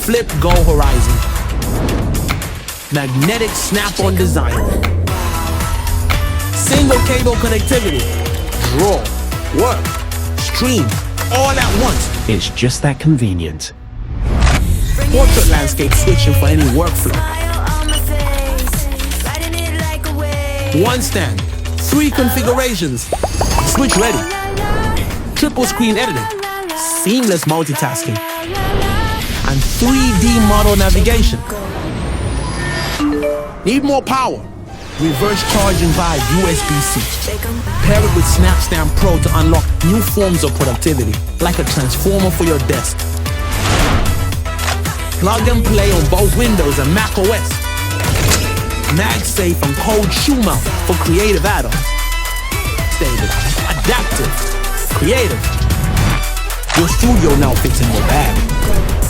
FlipGo Horizon. Magnetic snap-on design. Single cable connectivity. Draw, work, stream, all at once. It's just that convenient. Portrait landscape switching for any workflow. One stand, 3 configurations. Switch ready. Triple screen editing. Seamless multitasking. And 3D model navigation. Need more power? Reverse charging via USB-C. Pair it with SnapStamp Pro to unlock new forms of productivity, like a transformer for your desk. Plug and play on both Windows and Mac OS. MagSafe and cold shoe mount for creative add-ons. Stable, adaptive, creative. Your studio now fits in your bag.